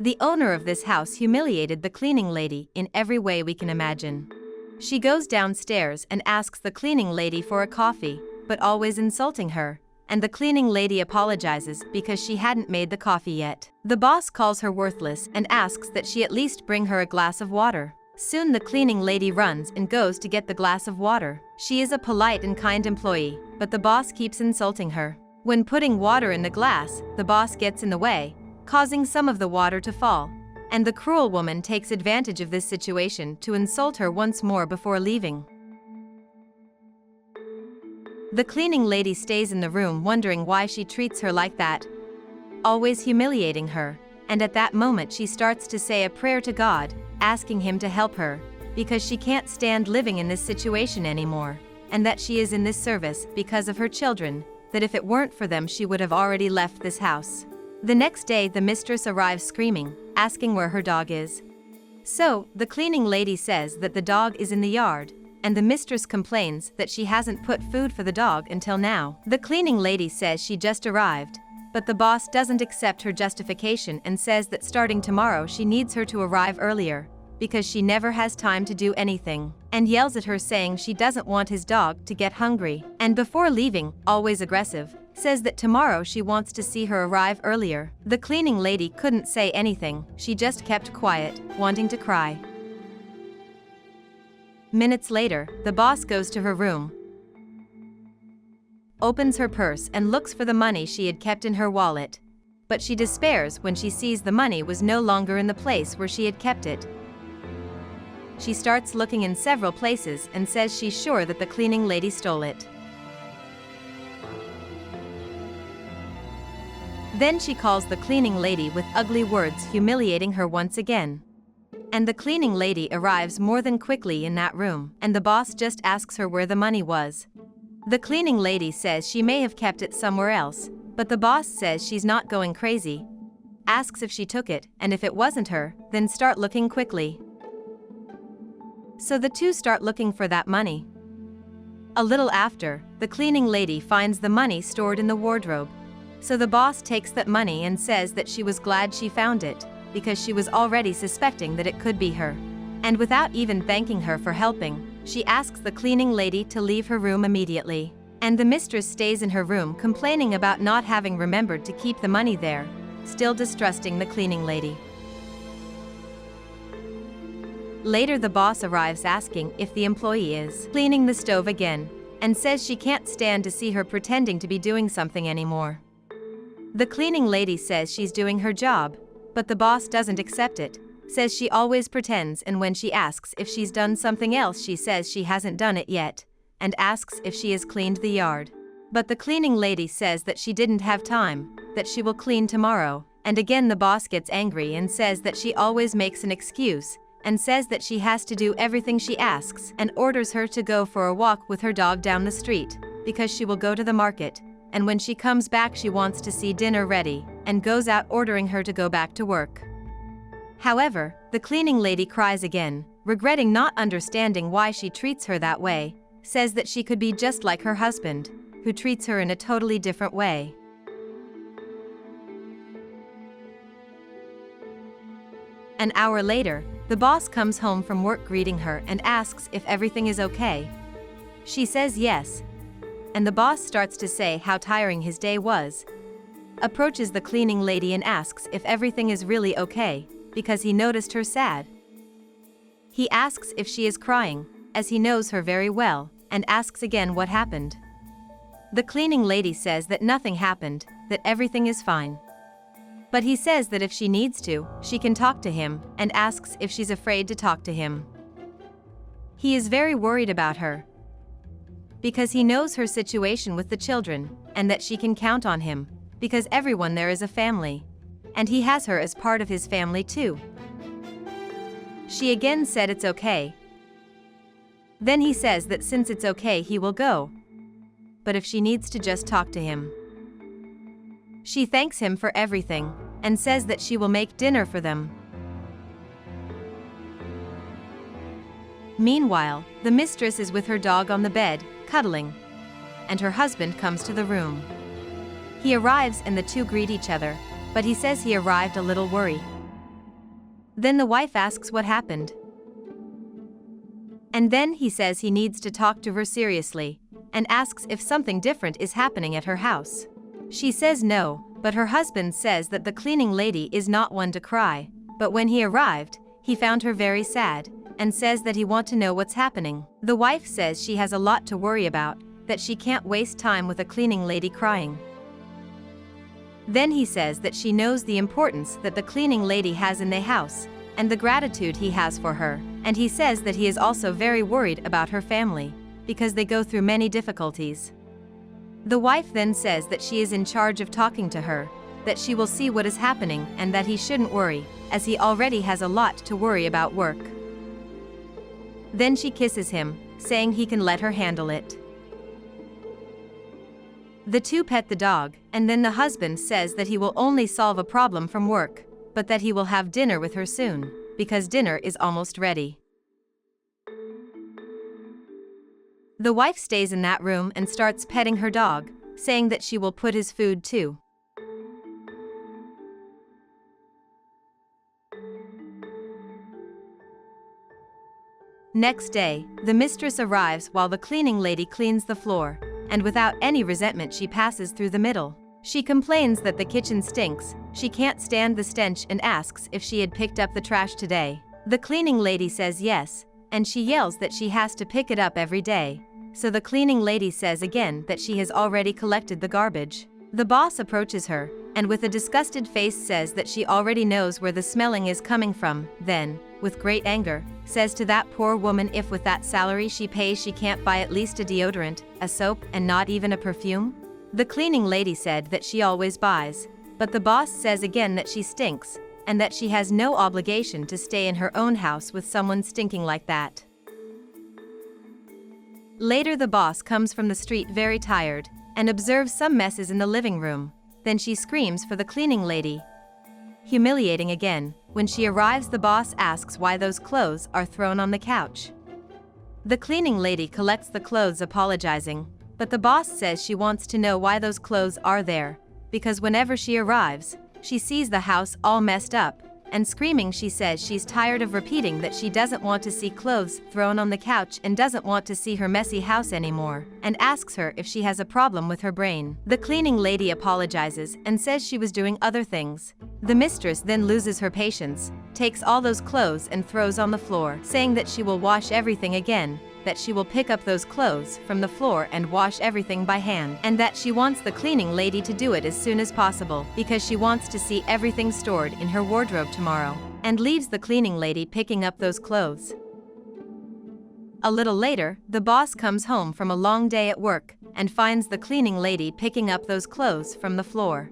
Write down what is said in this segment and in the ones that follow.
The owner of this house humiliated the cleaning lady in every way we can imagine. She goes downstairs and asks the cleaning lady for a coffee, but always insulting her, and the cleaning lady apologizes because she hadn't made the coffee yet. The boss calls her worthless and asks that she at least bring her a glass of water. Soon the cleaning lady runs and goes to get the glass of water. She is a polite and kind employee, but the boss keeps insulting her. When putting water in the glass, the boss gets in the way, causing some of the water to fall, and the cruel woman takes advantage of this situation to insult her once more before leaving. The cleaning lady stays in the room wondering why she treats her like that, always humiliating her, and at that moment she starts to say a prayer to God, asking him to help her, because she can't stand living in this situation anymore, and that she is in this service because of her children, that if it weren't for them she would have already left this house. The next day the mistress arrives screaming, asking where her dog is. So, the cleaning lady says that the dog is in the yard, and the mistress complains that she hasn't put food for the dog until now. The cleaning lady says she just arrived, but the boss doesn't accept her justification and says that starting tomorrow she needs her to arrive earlier, because she never has time to do anything, and yells at her saying she doesn't want his dog to get hungry, and before leaving, always aggressive, says that tomorrow she wants to see her arrive earlier. The cleaning lady couldn't say anything, she just kept quiet, wanting to cry. Minutes later, the boss goes to her room, opens her purse and looks for the money she had kept in her wallet. But she despairs when she sees the money was no longer in the place where she had kept it. She starts looking in several places and says she's sure that the cleaning lady stole it. Then she calls the cleaning lady with ugly words, humiliating her once again. And the cleaning lady arrives more than quickly in that room, and the boss just asks her where the money was. The cleaning lady says she may have kept it somewhere else, but the boss says she's not going crazy, asks if she took it, and if it wasn't her, then start looking quickly. So the two start looking for that money. A little after, the cleaning lady finds the money stored in the wardrobe. So the boss takes that money and says that she was glad she found it, because she was already suspecting that it could be her. And without even thanking her for helping, she asks the cleaning lady to leave her room immediately. And the mistress stays in her room complaining about not having remembered to keep the money there, still distrusting the cleaning lady. Later the boss arrives asking if the employee is cleaning the stove again, and says she can't stand to see her pretending to be doing something anymore. The cleaning lady says she's doing her job, but the boss doesn't accept it, says she always pretends, and when she asks if she's done something else she says she hasn't done it yet, and asks if she has cleaned the yard. But the cleaning lady says that she didn't have time, that she will clean tomorrow, and again the boss gets angry and says that she always makes an excuse, and says that she has to do everything she asks, and orders her to go for a walk with her dog down the street, because she will go to the market, and when she comes back she wants to see dinner ready, and goes out ordering her to go back to work. However, the cleaning lady cries again, regretting not understanding why she treats her that way, says that she could be just like her husband, who treats her in a totally different way. An hour later, the boss comes home from work greeting her and asks if everything is okay. She says yes, and the boss starts to say how tiring his day was, approaches the cleaning lady and asks if everything is really okay, because he noticed her sad. He asks if she is crying, as he knows her very well, and asks again what happened. The cleaning lady says that nothing happened, that everything is fine. But he says that if she needs to, she can talk to him, and asks if she's afraid to talk to him. He is very worried about her, because he knows her situation with the children, and that she can count on him, because everyone there is a family, and he has her as part of his family too. She again said it's okay. Then he says that since it's okay he will go, but if she needs to just talk to him. She thanks him for everything, and says that she will make dinner for them. Meanwhile, the mistress is with her dog on the bed, cuddling, and her husband comes to the room. He arrives and the two greet each other, but he says he arrived a little worried. Then the wife asks what happened. And then he says he needs to talk to her seriously, and asks if something different is happening at her house. She says no, but her husband says that the cleaning lady is not one to cry, but when he arrived, he found her very sad, and says that he wants to know what's happening. The wife says she has a lot to worry about, that she can't waste time with a cleaning lady crying. Then he says that she knows the importance that the cleaning lady has in the house, and the gratitude he has for her, and he says that he is also very worried about her family, because they go through many difficulties. The wife then says that she is in charge of talking to her, that she will see what is happening and that he shouldn't worry, as he already has a lot to worry about work. Then she kisses him, saying he can let her handle it. The two pet the dog, and then the husband says that he will only solve a problem from work, but that he will have dinner with her soon, because dinner is almost ready. The wife stays in that room and starts petting her dog, saying that she will put his food too. Next day, the mistress arrives while the cleaning lady cleans the floor, and without any resentment she passes through the middle. She complains that the kitchen stinks, she can't stand the stench and asks if she had picked up the trash today. The cleaning lady says yes, and she yells that she has to pick it up every day. So the cleaning lady says again that she has already collected the garbage. The boss approaches her, and with a disgusted face says that she already knows where the smelling is coming from, then, with great anger, says to that poor woman if with that salary she pays she can't buy at least a deodorant, a soap, and not even a perfume? The cleaning lady said that she always buys, but the boss says again that she stinks, and that she has no obligation to stay in her own house with someone stinking like that. Later the boss comes from the street very tired, and observes some messes in the living room. Then she screams for the cleaning lady. Humiliating again, when she arrives the boss asks why those clothes are thrown on the couch. The cleaning lady collects the clothes apologizing, but the boss says she wants to know why those clothes are there, because whenever she arrives, she sees the house all messed up, and screaming she says she's tired of repeating that she doesn't want to see clothes thrown on the couch and doesn't want to see her messy house anymore, and asks her if she has a problem with her brain. The cleaning lady apologizes and says she was doing other things. The mistress then loses her patience, takes all those clothes and throws on the floor, saying that she will wash everything again, that she will pick up those clothes from the floor and wash everything by hand, and that she wants the cleaning lady to do it as soon as possible, because she wants to see everything stored in her wardrobe tomorrow, and leaves the cleaning lady picking up those clothes. A little later, the boss comes home from a long day at work, and finds the cleaning lady picking up those clothes from the floor.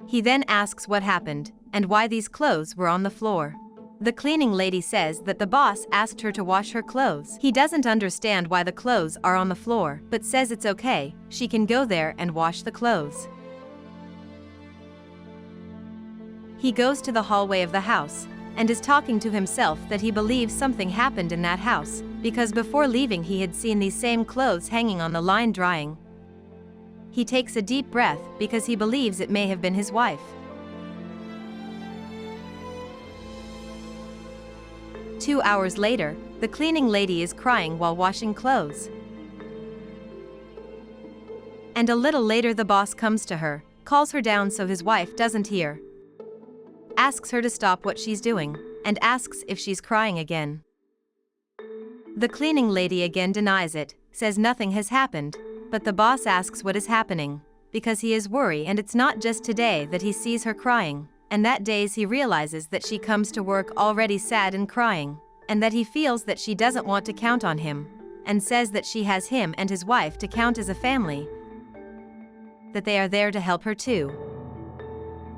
He then asks what happened, and why these clothes were on the floor. The cleaning lady says that the boss asked her to wash her clothes. He doesn't understand why the clothes are on the floor, but says it's okay, she can go there and wash the clothes. He goes to the hallway of the house, and is talking to himself that he believes something happened in that house, because before leaving he had seen these same clothes hanging on the line drying. He takes a deep breath because he believes it may have been his wife. 2 hours later, the cleaning lady is crying while washing clothes. And a little later the boss comes to her, calls her down so his wife doesn't hear. Asks her to stop what she's doing, and asks if she's crying again. The cleaning lady again denies it, says nothing has happened, but the boss asks what is happening, because he is worried and it's not just today that he sees her crying. And that days he realizes that she comes to work already sad and crying, and that he feels that she doesn't want to count on him, and says that she has him and his wife to count as a family, that they are there to help her too,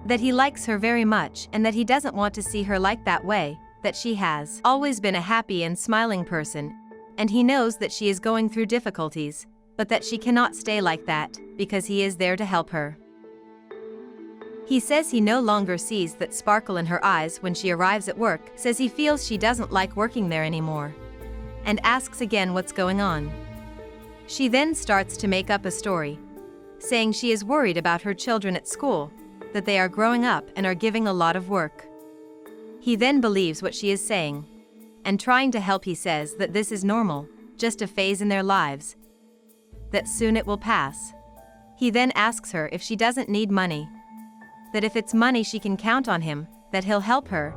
that he likes her very much and that he doesn't want to see her like that way, that she has always been a happy and smiling person, and he knows that she is going through difficulties, but that she cannot stay like that, because he is there to help her. He says he no longer sees that sparkle in her eyes when she arrives at work, says he feels she doesn't like working there anymore, and asks again what's going on. She then starts to make up a story, saying she is worried about her children at school, that they are growing up and are giving a lot of work. He then believes what she is saying. And trying to help, he says that this is normal, just a phase in their lives, that soon it will pass. He then asks her if she doesn't need money, that if it's money she can count on him, that he'll help her.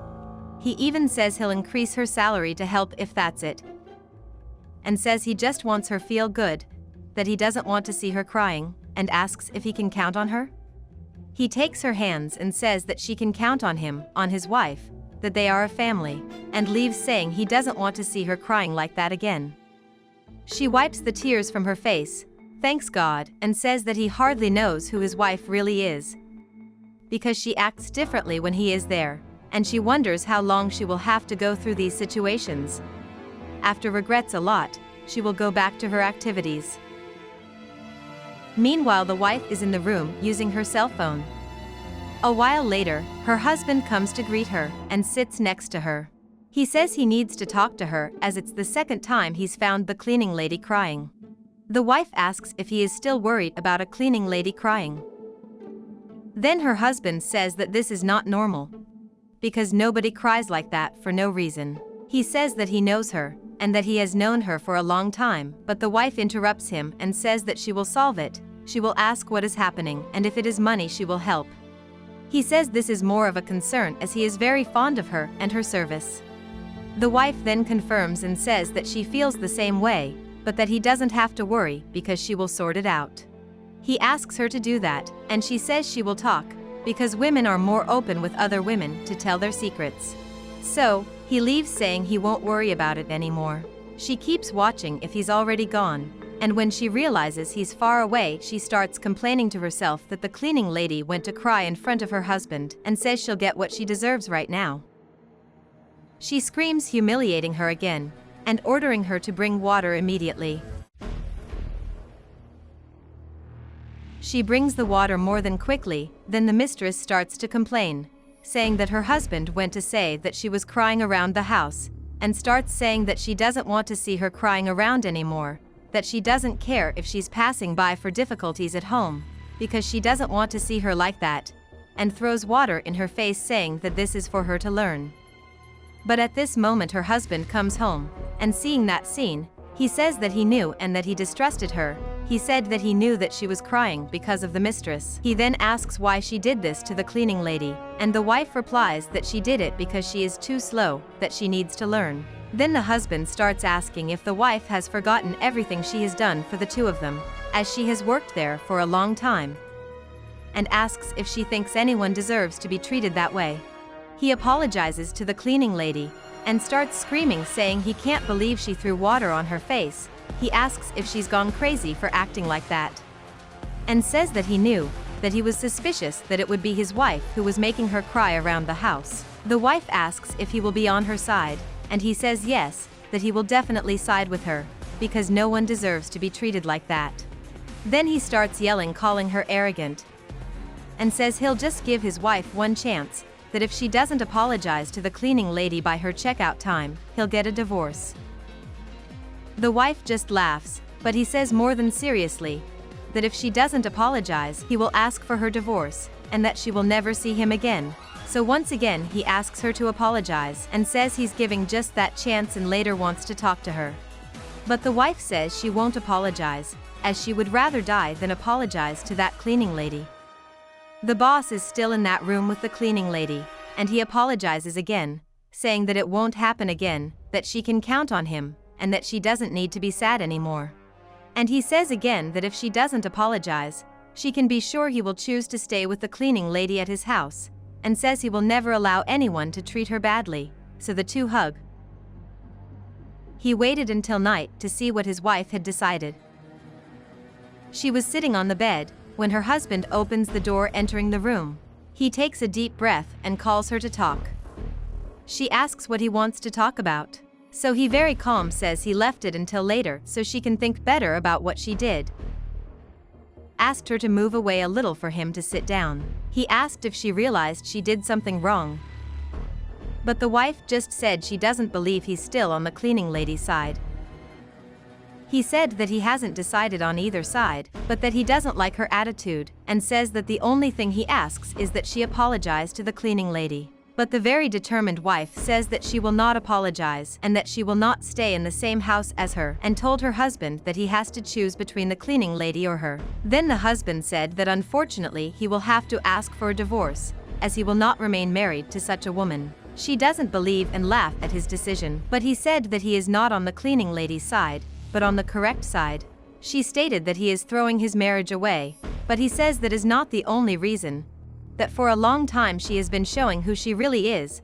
He even says he'll increase her salary to help if that's it. And says he just wants her feel good, that he doesn't want to see her crying, and asks if he can count on her. He takes her hands and says that she can count on him, on his wife, that they are a family, and leaves saying he doesn't want to see her crying like that again. She wipes the tears from her face, thanks God, and says that he hardly knows who his wife really is, because she acts differently when he is there, and she wonders how long she will have to go through these situations. After regrets a lot, she will go back to her activities. Meanwhile, the wife is in the room using her cell phone. A while later, her husband comes to greet her and sits next to her. He says he needs to talk to her as it's the second time he's found the cleaning lady crying. The wife asks if he is still worried about a cleaning lady crying. Then her husband says that this is not normal, because nobody cries like that for no reason. He says that he knows her, and that he has known her for a long time, but the wife interrupts him and says that she will solve it. She will ask what is happening, and if it is money she will help. He says this is more of a concern as he is very fond of her and her service. The wife then confirms and says that she feels the same way, but that he doesn't have to worry because she will sort it out. He asks her to do that, and she says she will talk, because women are more open with other women to tell their secrets. So, he leaves saying he won't worry about it anymore. She keeps watching if he's already gone, and when she realizes he's far away, she starts complaining to herself that the cleaning lady went to cry in front of her husband and says she'll get what she deserves right now. She screams, humiliating her again, and ordering her to bring water immediately. She brings the water more than quickly, then the mistress starts to complain, saying that her husband went to say that she was crying around the house, and starts saying that she doesn't want to see her crying around anymore, that she doesn't care if she's passing by for difficulties at home, because she doesn't want to see her like that, and throws water in her face saying that this is for her to learn. But at this moment her husband comes home, and seeing that scene, he says that he knew and that he distrusted her. He said that he knew that she was crying because of the mistress. He then asks why she did this to the cleaning lady, and the wife replies that she did it because she is too slow, that she needs to learn. Then the husband starts asking if the wife has forgotten everything she has done for the two of them, as she has worked there for a long time, and asks if she thinks anyone deserves to be treated that way. He apologizes to the cleaning lady, and starts screaming saying he can't believe she threw water on her face. He asks if she's gone crazy for acting like that, and says that he knew, that he was suspicious that it would be his wife who was making her cry around the house. The wife asks if he will be on her side, and he says yes, that he will definitely side with her, because no one deserves to be treated like that. Then he starts yelling, calling her arrogant, and says he'll just give his wife one chance, that if she doesn't apologize to the cleaning lady by her checkout time, he'll get a divorce. The wife just laughs, but he says more than seriously, that if she doesn't apologize, he will ask for her divorce, and that she will never see him again. So once again he asks her to apologize, and says he's giving just that chance and later wants to talk to her. But the wife says she won't apologize, as she would rather die than apologize to that cleaning lady. The boss is still in that room with the cleaning lady, and he apologizes again, saying that it won't happen again, that she can count on him, and that she doesn't need to be sad anymore. And he says again that if she doesn't apologize, she can be sure he will choose to stay with the cleaning lady at his house, and says he will never allow anyone to treat her badly, so the two hug. He waited until night to see what his wife had decided. She was sitting on the bed, when her husband opens the door entering the room. He takes a deep breath and calls her to talk. She asks what he wants to talk about. So he very calm says he left it until later so she can think better about what she did. Asked her to move away a little for him to sit down. He asked if she realized she did something wrong. But the wife just said she doesn't believe he's still on the cleaning lady's side. He said that he hasn't decided on either side, but that he doesn't like her attitude, and says that the only thing he asks is that she apologize to the cleaning lady. But the very determined wife says that she will not apologize and that she will not stay in the same house as her, and told her husband that he has to choose between the cleaning lady or her. Then the husband said that unfortunately he will have to ask for a divorce, as he will not remain married to such a woman. She doesn't believe and laugh at his decision, but he said that he is not on the cleaning lady's side, but on the correct side. She stated that he is throwing his marriage away, but he says that is not the only reason, that for a long time she has been showing who she really is,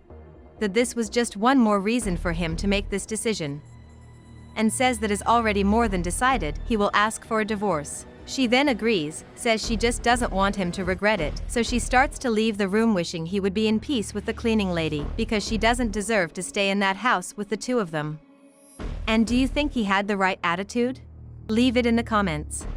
that this was just one more reason for him to make this decision, and says that is already more than decided, he will ask for a divorce. She then agrees, says she just doesn't want him to regret it, so she starts to leave the room wishing he would be in peace with the cleaning lady, because she doesn't deserve to stay in that house with the two of them. And do you think he had the right attitude? Leave it in the comments.